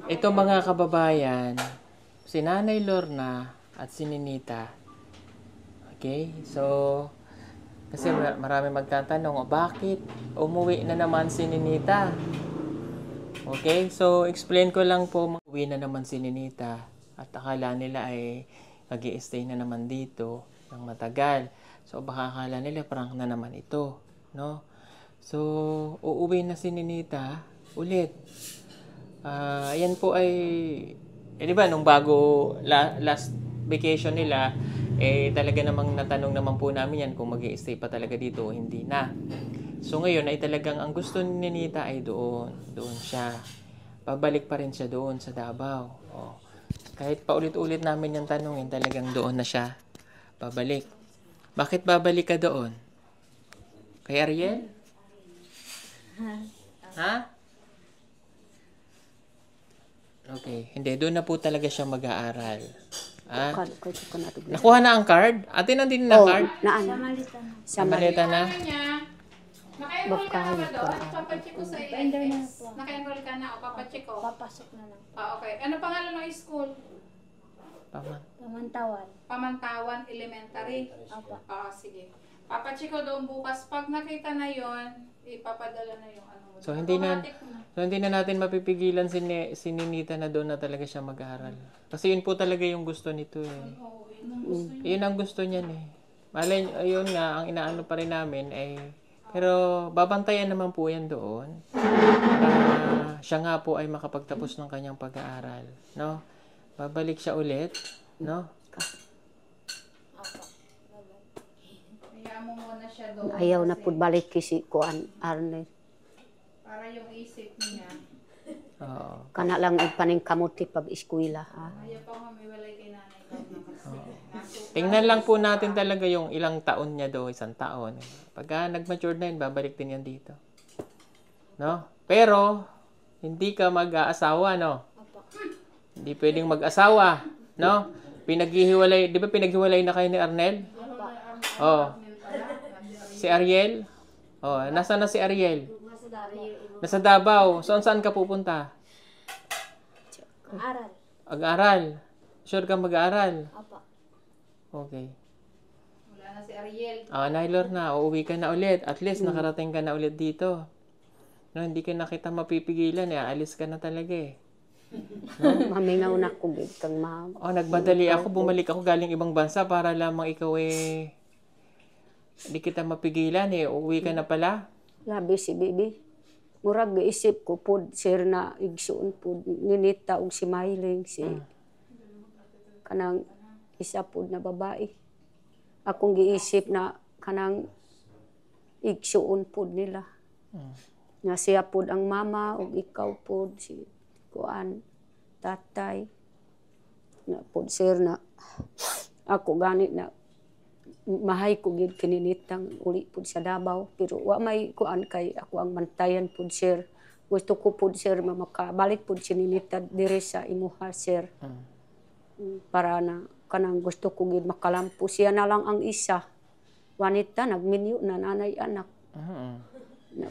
Ito mga kababayan, si Nanay Lorna at si Ninita. Okay? So, kasi marami magtatanong, bakit umuwi na naman si Ninita? Okay? So, explain ko lang po, uwi na naman si Ninita at akala nila ay mag-i-stay na naman dito ng matagal. So, baka akala nila prank na naman ito. No? So, uuwi na si Ninita ulit. Ayan po ay, di ba, nung bago last vacation nila, talaga namang natanong naman po namin yan kung mag-i-stay pa talaga dito o hindi na. So ngayon ay talagang ang gusto ni Ninita ay doon siya. Pabalik pa rin siya doon sa Davao. Kahit paulit-ulit namin yung tanongin, talagang doon na siya pabalik. Bakit babalik ka doon? Kay Ariel? Ha? Okay. Hindi, doon na po talaga siya mag-aaral. Nakuha na ang card? Ate, nandun na card? Sa maleta na. Naka-enroll ka na ba doon? Papacheck ko sa INS. na. Naka-enroll ka na o papacheck ko? Papasok na lang. Okay. Ano pangalan ng school? Pamantawan. Pamantawan Elementary. Apa. Sige. Papacheck ko doon bukas. Pag nakita na yon, ipapadala na yung ano mo. So hindi na natin mapipigilan si Ninita na doon na talaga siya mag-aaral. Kasi yun po talaga yung gusto nito eh. Oo, yun ang gusto niya. Yun ang gusto niyan eh. Malay, ayun nga, ang inaano pa rin namin ay, pero babantayan naman po yan doon. Siya nga po ay makapagtapos ng kanyang pag-aaral. No? Babalik siya ulit. No? Hayaan mo muna siya doon. Ayaw na kasi po balik kasi kuan Arne. para yung isip niya. Oo. Kana lang ipaning kamuti pag eskwela ha. Ayaw pa mamiwalay kay nanay ko na kasi. Tingnan lang po natin talaga yung ilang taon niya do, 1 taon. Pagka nag-mature na yun, babalik din yan dito. No? Pero, hindi ka mag-aasawa, no? Hindi pwedeng mag-asawa, no? Pinaghihiwalay, di ba pinaghiwalay na kayo ni Arnel? Oh. Si Ariel? Oh, nasaan na si Ariel? Nasa Davao. So, saan ka pupunta? Aral. Mag-aaral. Sure ka mag-aaral? Apa. Okay. Wala na si Ariel. Nailor na, uuwi ka na ulit. At least nakarating ka na ulit dito. No, hindi ka na kita mapipigilan eh. Alis ka na talaga eh. Mamingaw na ko gid kang ma'am. Nagmadali ako. Bumalik ako galing ibang bansa para lamang ikaw eh. Hindi kita mapigilan eh. Uuwi ka na pala. Labi si bibi. Murag giisip ko pod sir na igsuon pod Ninita ug si Mailing si kanang isa pod na babae. Akong giisip na kanang igsuon pod nila. Nga siya pod ang mama ug ikaw pod si kuan tatay. Na pod sir na ako gani na mahay ko gid kininitang uli pud sa Davao pero wa may kuan kay ako ang mantayan pud sir. Gusto ko pud sir makabalik pud si Ninita dire sa imuha sir. Para na kanang gusto ko gid makalampo siya na lang ang isa. Wanita nagminyo na nanay anak.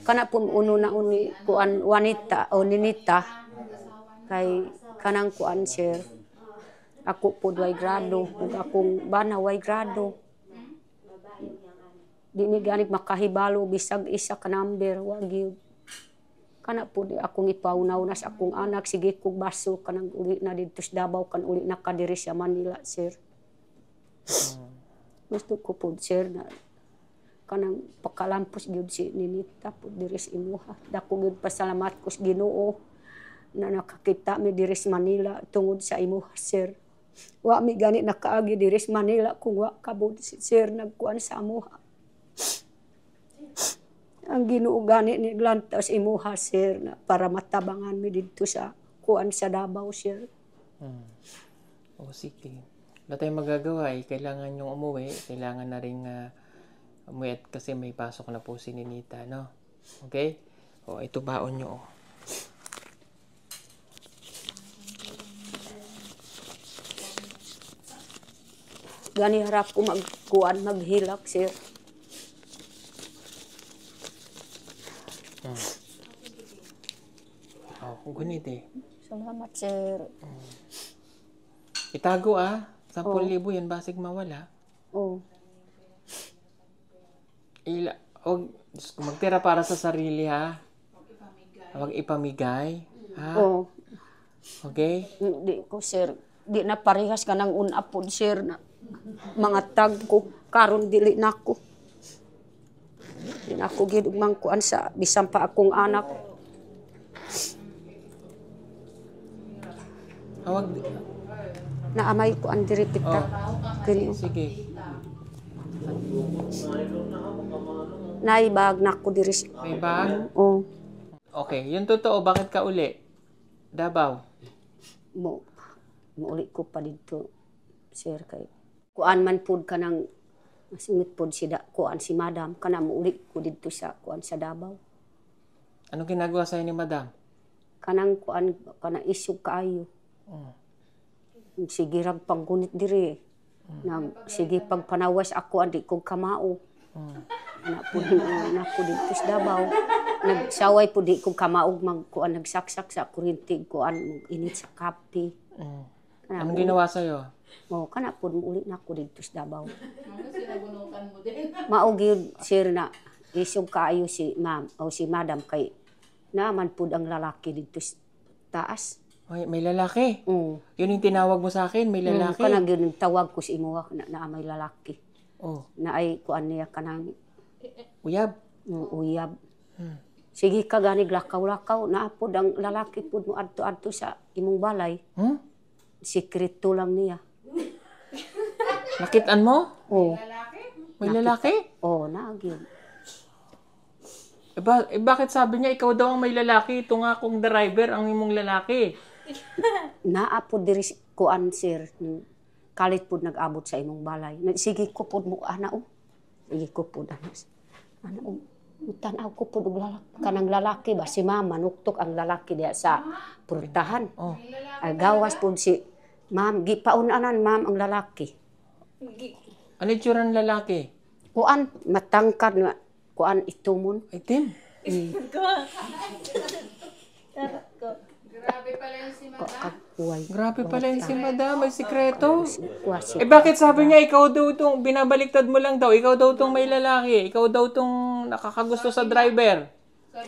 Kana pud uno na uni kuan wanita o Ninita kay kanang kuan sir. Ako pud way grado ug akong bana way grado. Di ni ganik makahibalo bisag isa ka number wa gyud. Kana pud akong ipawnaw na sa akong anak sige kog baso kanang uli na didto sa Davao kan uli na kadiri sa Manila sir. Gusto ko pud sir na kanang pakalampos gyud si Ninita pud diri sa imuha. Dako gyud pasalamat ko sa Ginoo na nakakita mi diri sa Manila tungod sa imuha sir. Wa mi gani nakaagi diri sa Manila kung wa kabud si sir nagkuan sa amuha. Ang Ginoo gani ni glantas imuha sir na para matabangan mi didto sa kuan sa Davao sir. Sige. Wala tayong magagawa eh. Kailangan yung umuwi. Kailangan na rin umuwi kasi may pasok na po si Ninita, no? Okay? Ito baon nyo. Gani harap ko magkuan maghilak sir. Kung ganito. pwede. Salamat, sir. Itago 10,000 yan basig mawala. Oh, Diyos ko, magtira para sa sarili ha. Huwag ipamigay. Ha? oh. Okay? Di ko, sir. Di na parehas ka ng unapod, sir. Na mga tag ko. Karon dili na ko. Di na ako ginugmang kuan sa bisan pa akong anak. Hawag. Naamay ko ang diri pita. Ganyan. Sige. Naibag na ko diri. May bag? Oh, Okay. Yung totoo, bakit ka uli? Davao. Muuli ko pa dito, sir, kay kuan man pud ka ng masingit pud kuan si madam kana muuli ko dito sa kuan sa Davao. Ano ginagawa sa'yo ni madam? Kanang kuan kana isog kaayo. Sige rag panggunit diri. Nang sige pagpanawas ako andi kog kamao. Anak po dito sa Davao. Nagsaway po di kog kamaog magkuan nagsaksak sa kuryente kuan init sa kape. Anong ginawa sa'yo? Oh, kana po uli na ako dito sa Davao. Ano sinabunutan mo din? Maog yun, sir, na isog kaayo si ma'am o si madam kay naman po ang lalaki dito sa taas. May lalaki. Oh. Yun yung tinawag mo sa akin, may lalaki. Kanang yun tawag ko si imuha na may lalaki. Oh, Na ay kuan niya kanang uyab. uyab. Sige ka gani lakaw-lakaw na apod ang lalaki pud mo adto-adto sa imong balay. Sikreto lang niya. Nakitaan mo? Oh. May lalaki? Oh, naagin. Bakit sabi niya ikaw daw ang may lalaki? Ito nga kung driver ang imong lalaki. Naapod diri kuan, sir. Kalit pud nag-abot sa imong balay. Sige ko pud mo ana o. Sige ko pud ana. Ana o. Tanaw ko pud og lalaki. Kanang lalaki ba si mama nuktok ang lalaki diya sa purtahan. Oh. Ay gawas pud si ma'am gipaunanan ma'am ang lalaki. Ano yung tsura ng lalaki? Kuan matangkad nga kuan itumon. Itim. Grabe pala yung si madam. Kagkuway. Grabe pala yun si madam, may sikreto. Kuwasi. Bakit sabi niya ikaw daw itong, binabaliktad mo lang daw, ikaw daw itong may lalaki, ikaw daw itong nakakagusto sa driver.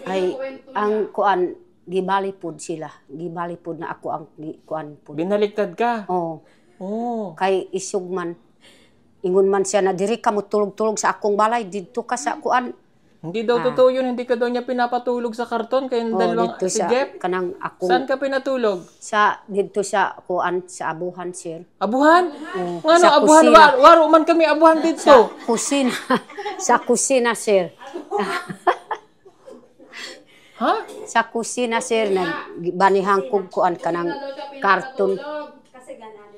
Ay ang kuan gibali pud sila. Gibali pud na ako ang kuan pud. Binaliktad ka? Oh. Oo. Kay isog man. Ingon man siya na diri ka mo tulog-tulog sa akong balay dito ka sa kuan. Hindi daw totoo yun, hindi ka daw niya pinapatulog sa karton, kayong dalawang dito si sa Jeff. kanang akong Saan ka pinatulog? sa dito sa kuan sa abuhan, sir. Abuhan? Oo. Nga no, Sa abuhan, kusina. waro man kami abuhan dito. Kusina. Sa kusina, sir. Ha? Sa kusina, sir, nagbanihan kog kuan kanang karton.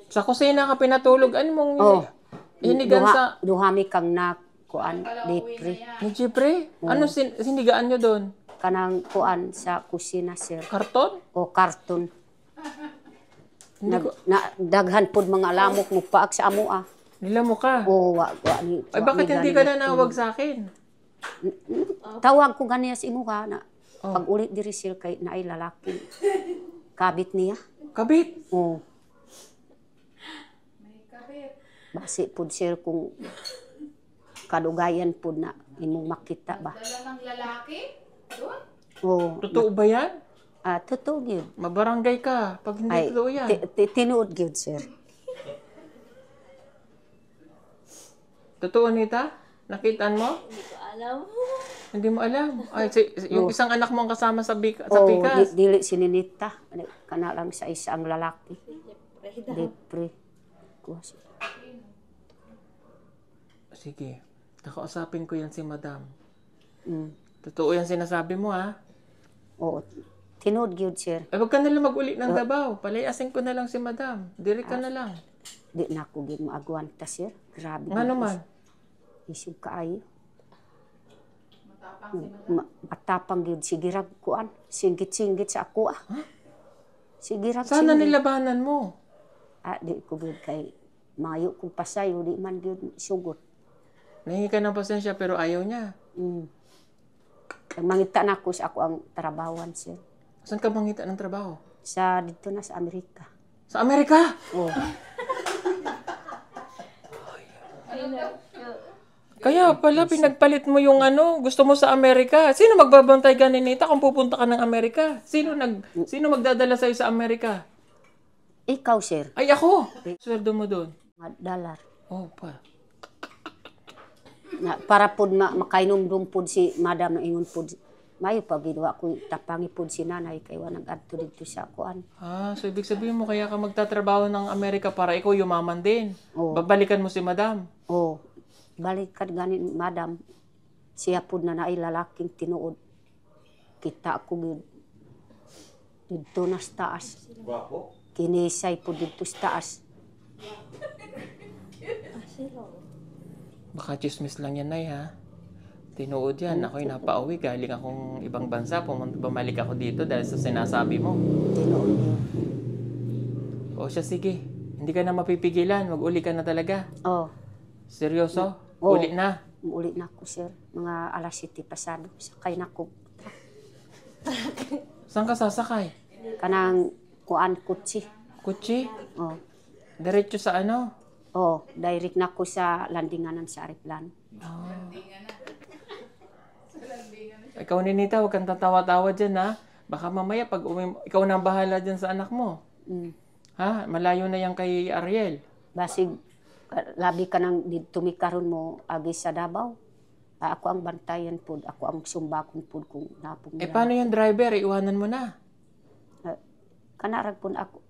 Sa kusina ka pinatulog, ano mong hinigan sa... Duhami kang na kuan dipre. Ni Jeffrey? Ano sinigaan nyo doon? Kanang kuan sa kusina, sir. Karton? O karton. Daghan pud mga lamok mo paag sa amo ah. Nila mo ka. O wa ni. Ay, bakit hindi ka nanawag sa akin? Tawag ko ganiya sa imo ka na. Pag ulit diri sir kay naay lalaki. Kabit niya. Kabit? O. May kabit. Basi pud sir kung kadugayan pud na imong makita ba. Dala ng lalaki? Doon? O. Totoo ba yan? Totoo gyud. Mabarangay ka pag hindi Ay, totoo yan. tinuod gyud sir. Totoo, Nita? Nakitaan mo? Hindi mo alam. Ay, yung isang anak mo ang kasama sa Pikas. Dili sininita. Kana lang sa isa ang lalaki. Depre. Kuwas. Sige. Kakausapin ko yan si Madam. Mm. Totoo yan sinasabi mo, ha? Oo. Tinood gyud sir. Ay, wag ka na lang mag-uli ng Davao. Palayasin ko na lang si Madam. Diri ka na lang. Di na ko gyud maagwan ta sir. Grabe. Nga naman. Isog kaayo. Matapang si madam. Matapang gyud sige rag kuan. Singgit-singgit sa ako ah. Sige rag Sana singgit. nilabanan mo. Di ko gyud kay mayo kong pasayo di man gyud sugot. Nahingi ka ng pasensya pero ayaw niya. Mangita na ko sa ako ang trabawan sir. Saan ka mangita ng trabaho? Dito na sa Amerika. Sa Amerika? Oh. Kaya pala pinagpalit mo yung gusto mo sa Amerika. Sino magbabantay ka ni Nita kung pupunta ka ng Amerika? Sino magdadala sa'yo sa Amerika? Ikaw, sir. Ay, ako! Sweldo mo doon. Mga dollar. Oh, pa. Para po makainom-dum po si madam na ingon po. Mayo pa ginawa ko tapangi po si nanay kay wanang adto dito sa kuan. So ibig sabihin mo kaya ka magtatrabaho ng Amerika para ikaw yumaman din. Oo. Babalikan mo si madam. Oh, balikan ganin madam. Siya po na naay lalaking tinuod. Kita ko gid dito na sa taas. Kinisay po dito sa taas. Baka chismis lang yan, Nay, ha? Tinuod yan. Ako'y napauwi. Galing akong ibang bansa. Bumalik ako dito dahil sa sinasabi mo. Tinuod niyo. O siya, sige. Hindi ka na mapipigilan. Mag-uli ka na talaga. Oh, Seryoso? Oo. Uli na. uli na ko sir. Mga alas 7 pasado. Sakay na ko. Saan ka sasakay? Kanang kuan kutsi. Kutsi? Oh. Diretso sa ano? Oh, direct na ko sa landinganan sa aeroplano. Ikaw, Ninita, huwag kang tatawa-tawa dyan, ha? Baka mamaya, pag ikaw na ang bahala dyan sa anak mo. Mm. Ha? Malayo na yan kay Ariel. Basig labi ka nang tumikaron mo agi sa Davao. Ako ang bantayan po, ako ang sumbakon po kung napong Paano yung driver? Iwanan mo na. Kanarag po ako,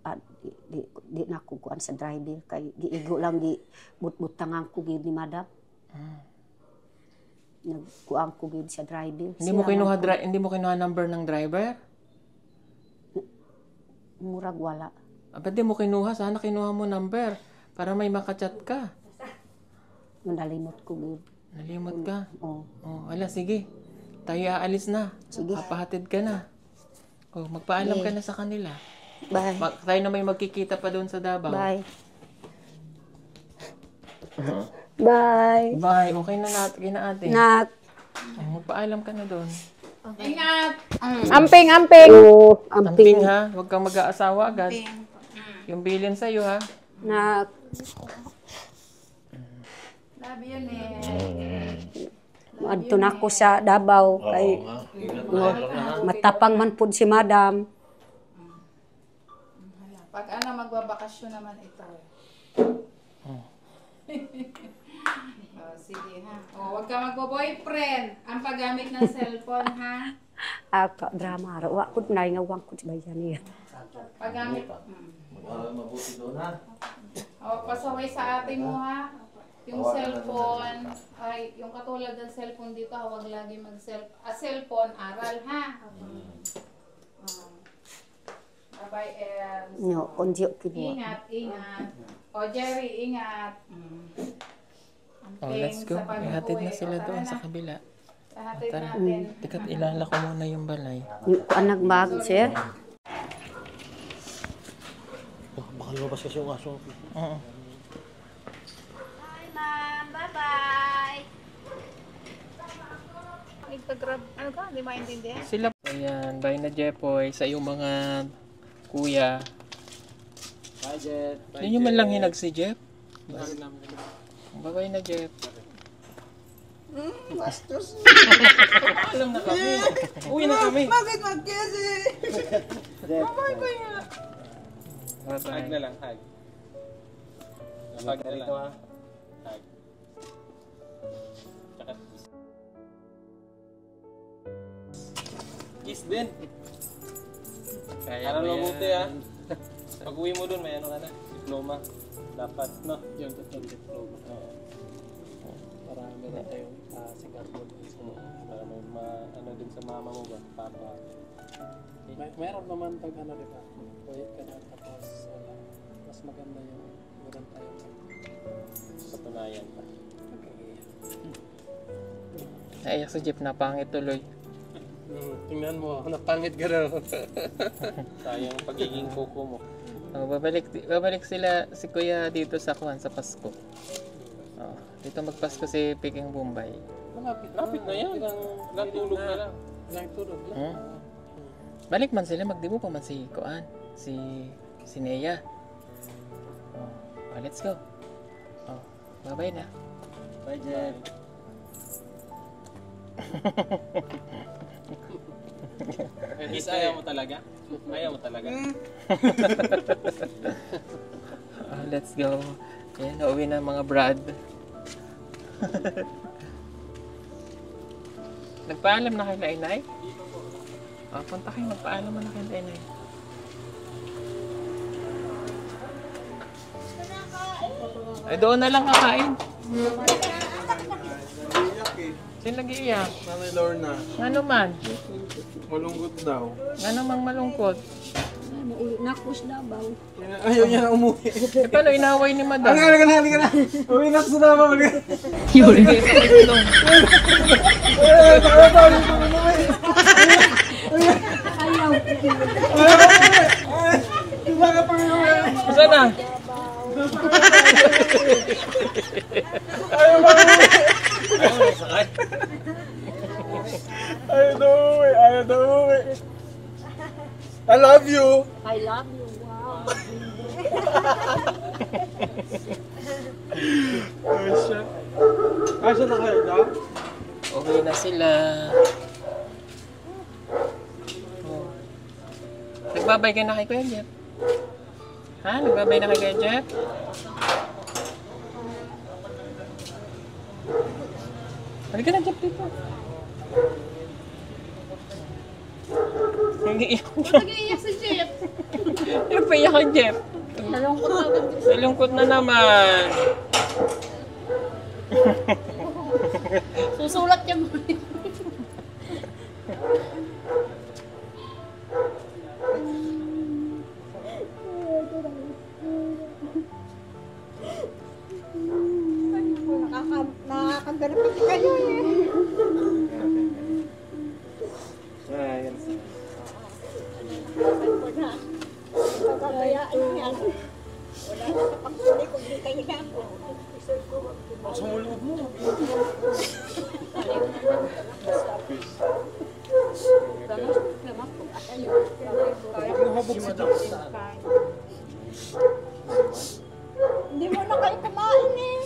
di na ako kuan sa driver. Kay giigo lang, butbutangan ko gid ni madam. Nagkuang ko gid sa driver. Hindi mo kinuha number ng driver? Murag wala. Ba't di mo kinuha? Sana kinuha mo number para may makachat ka. Nalimot ko gid. Nalimot ka? Oh. Wala, sige. Tayo aalis na. Sige. Papahatid ka na. Magpaalam ka na sa kanila. Bye. Tayo na may magkikita pa doon sa Davao. Bye. Bye. Bye. Okay na natin ate. Nak. Magpaalam ka na doon. Ingat! Amping. Oh, Amping amping. ha. Huwag kang mag-aasawa agad. Yung bilin sa'yo ha. Nak. Love you, Nek. Adto na ako sa Davao kay matapang man pud si madam. Pag magbabakasyon naman ito. Sige ha. Huwag ka magbo-boyfriend. Ang paggamit ng cellphone ha. Ako drama ra wa kud nay nga wang kud bayan niya. Paggamit. Mabuti doon ha. Pasaway sa ate mo ha. Yung cellphone, ay yung katulad ng cellphone dito, huwag lagi cellphone, aral ha. Bye-bye, Els. No, konjo kid. Ingat. O Jerry, ingat. Let's go. Ihatid na sila doon sa kabila. Hatid Tara. natin. Tikat ilala ko muna yung balay. Kuan nagbag sir. Baka lumabas kasi yung aso. Oo. Bye, ma'am. Bye-bye. Nagpa-grab. Ano ka? Hindi maintindihan. Sila. Ayan. Bye na, Jepoy. Sa iyong mga kuya. Bye, Jet. Hindi nyo man lang hinag si Jeff. Bye-bye na, Jeff. Bastos. Alam na kami. Uwi na kami. Bakit mag-kesi? Jet. Bye-bye. Hag na lang, hag. Hag na lang. Hag. Tsaka kiss. Kiss din. Kaya Ano mo mabuti yan. Pag uwi mo dun, may ano ka na? Diploma. Dapat, no? Yung tatlong diploma. Oo. Marami na tayong sigar mo dun sa Para may ano din sa mama mo ba? Papa. Mayroon naman pag ano, di ba? Pwede ka na tapos mas maganda yung meron tayong Patunayan pa. pag-iiyak. Naiyak si Jeff na pangit tuloy. Tingnan mo, napangit ka raw. Sayang pagiging kuko mo. Babalik sila si Kuya dito sa Kwan sa Pasko. Dito magpasko si Peking Bombay. Lapit na yan. Ilang tulog na lang. Ilang tulog lang. Balik man sila, magdibo pa man si Kuan. si Nea. Let's go. Bye-bye na. Bye, Jeff. Miss, ayaw mo talaga? Ayaw mo talaga? Let's go. Ayan, nauwi na mga Brad. Nagpaalam na kay Lainay? Punta kayo, nagpaalam na kay Lainay. Ay, doon na lang kakain. Sino nag-iiyak? Nanay Lorna, Nga naman. malungkot daw. Nga namang malungkot. Nakus na ba? Ayaw niya na umuwi. Paano inaway ni Madam? Halika na. Uwi na sa nama. Halika. Sige, tulong. Saan na? Ayaw na umuwi. I love you. I love you. Wow. Asa na kayo daw? Okay na sila. Nagbabay ka na kay Kuya Jeff? Ha? Nagbabay na kay Kuya Jeff? Halika na, Jeff, dito. Nag-iiyak siya. Nag-iiyak si Jeff. Nagpaiyak kay Jeff. Nalungkot na naman. Susulat niya mo. Nakakagarapan kayo eh. Ayan. Pagkakayaan yan. Wala na kapag-uli kung di kayo na ako. Sa mulog mo. Hindi mo na kayo kumain eh.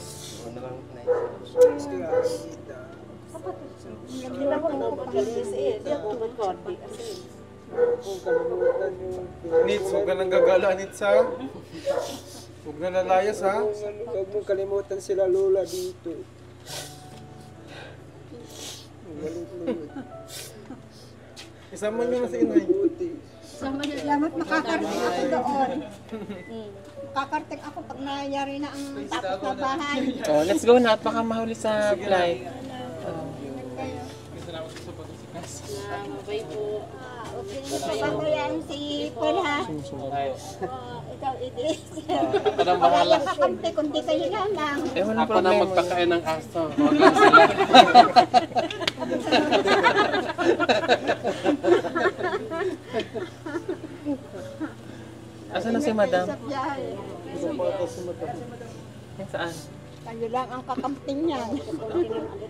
Hindi na ako magpapagalis eh. Hindi ako magkordi kasi. Nits, huwag ka nang gagala, Nits, ha? Huwag na lalayas, ha? Huwag mong kalimutan sila Lola dito. Isama nyo na si Inay. Salamat makakarating ako doon. Makakarating ako pag nangyari na ang tapos na bahay. Let's go na at baka mahuli sa flight. Bye po. Kasama yan si Paul ha. Ikaw Idris. Ako nang bahala. Wala kakampi kundi kayo lamang. Walang Ako na problema. magpakain ng aso. Huwag lang sila. Asan na si Madam? Sa biyahe. Saan? Kayo lang ang kakamping niyan.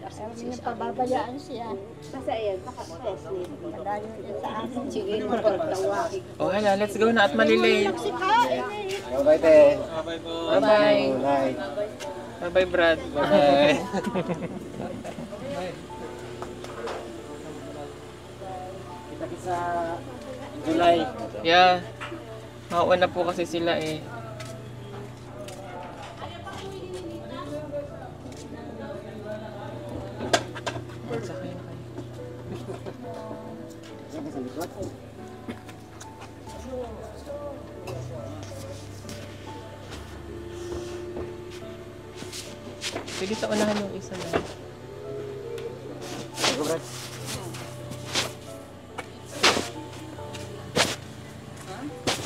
Ayaw niyo pababayaan siya. Basta yan, padayo niya sa akin. Sige, magpagtawag. Hala, let's go na at malilate. Nagsikain eh. Bye, te. Bye-bye. Bye. Bye-bye, Brad. Bye-bye. Kita sa July. Yeah. Mauuna po kasi sila eh. Sakay na kayo. Sige, sa unahan yung isa na.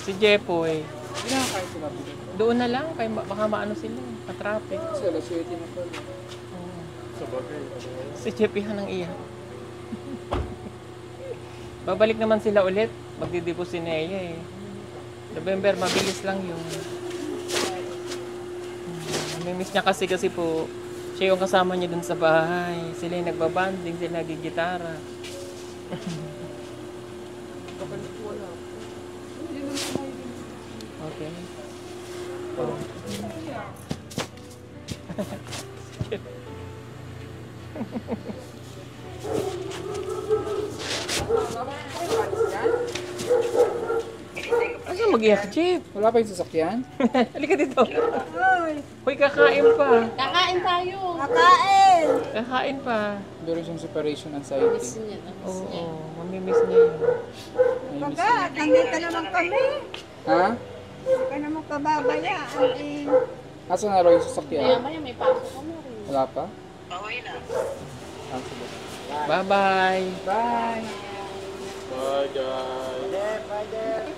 Si Jepoy. Doon na lang, kay baka maano sila, ka-traffic. Kasi alas 7 na pala. Sa bagay. Si Jepoy nang iyak. Babalik naman sila ulit. Magdidipo si Nea eh. November, mabilis lang yun. Namimiss niya kasi po, siya yung kasama niya dun sa bahay. Sila yung nagbabanding, sila nagigitara. Wala. Hindi naman kumain din Okay. Asa mag-iyak, Jeep? Wala pa yung sasakyan? Halika dito. Hoy, kakain pa. Kakain tayo. Kakain pa. Meron siyang separation anxiety. Oo, mamimiss niya yun. Nandito naman kami. Ha? Hindi ka naman pababayaan eh. Asa na raw yung sasakyan? Maya may pasok kami rin. Wala pa? Ah, sige. Bye-bye. Bye! Bye guys.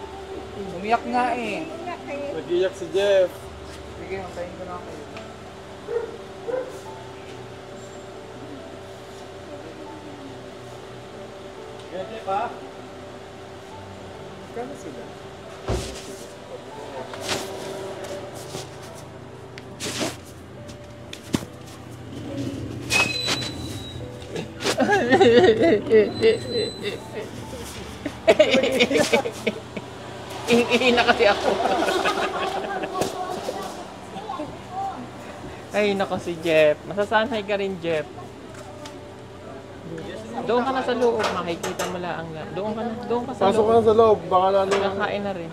Umiyak nga eh. Nag-iyak si Jeff. Sige, antayin ko na kayo. Jeff ha? Kano sila? Ihi na kasi ako. Ay, nako si Jeff. Masasanay ka rin, Jeff. Doon ka na sa loob, makikita mo lang. Doon ka sa Pasok ka loob. na sa loob. Baka lalo Kakain na rin.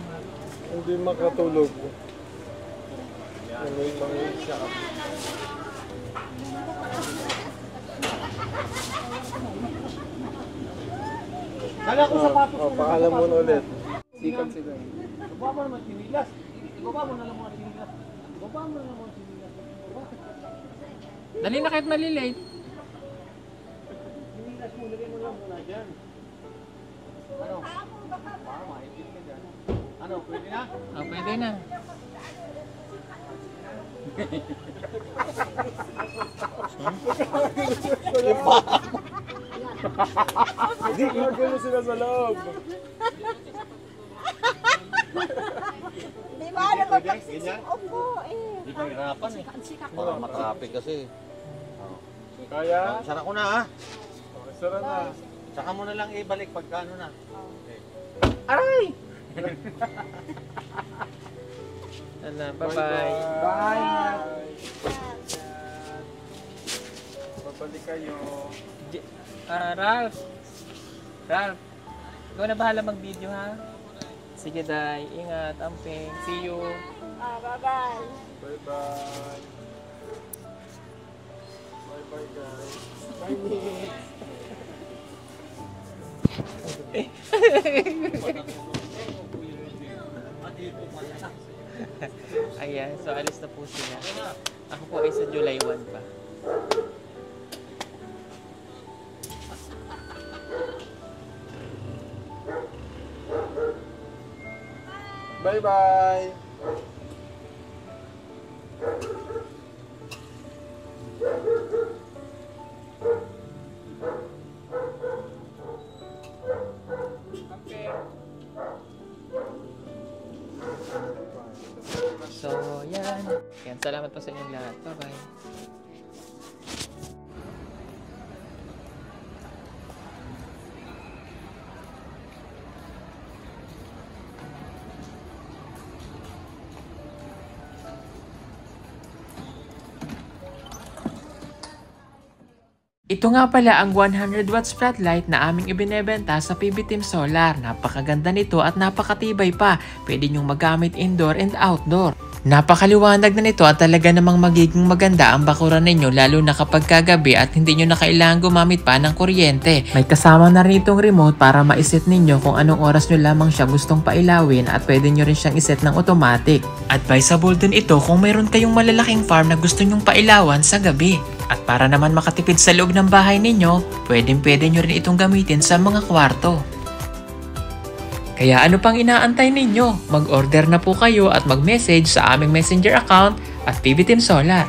hindi makatulog. Siya. Kala ko sapatos mo. Paalam mo na ulit. Sikat sila. Baba mo naman sinilas. Baba mo na lang mga sinilas. Baba mo na lang mga sinilas. Dali na kahit malilate. Sinilas mo, lagay mo lang muna dyan. Ano? Para maipit ka dyan. Ano, pwede na? Oh, pwede na. Hindi, gagano sila sa loob. Di ba ano magpagsusuot ko eh. Hindi ka hirapan eh. Baka matrapik kasi. Kaya? Sara ko na ha. Okay, sara na. Saka mo na lang ibalik pagka ano na. Ano, bye-bye. Bye! Babalik kayo. Ralph. Ralph. Ikaw na bahala mag-video, ha? Sige, Day. Ingat. Amping. See you. Bye-bye. Bye-bye. Bye-bye guys. Bye Nick. Ayan. So, alis na po sila. Ako po ay sa July 1 pa. Bye-bye. So, yan. Yan. Salamat po sa inyong lahat. Bye-bye. Ito nga pala ang 100 watts floodlight na aming ibinebenta sa PB Team Solar. Napakaganda nito at napakatibay pa. Pwede nyong magamit indoor and outdoor. Napakaliwanag na nito at talaga namang magiging maganda ang bakuran ninyo lalo na kapag kagabi at hindi nyo na kailangan gumamit pa ng kuryente. May kasama na rin itong remote para ma-set ninyo kung anong oras nyo lamang siya gustong pailawin at pwede nyo rin siyang iset ng automatic. Advisable din ito kung mayroon kayong malalaking farm na gusto nyong pailawan sa gabi. At para naman makatipid sa loob ng bahay ninyo, pwede nyo rin itong gamitin sa mga kwarto. Kaya ano pang inaantay ninyo? Mag-order na po kayo at mag-message sa aming messenger account at PB Team Solar.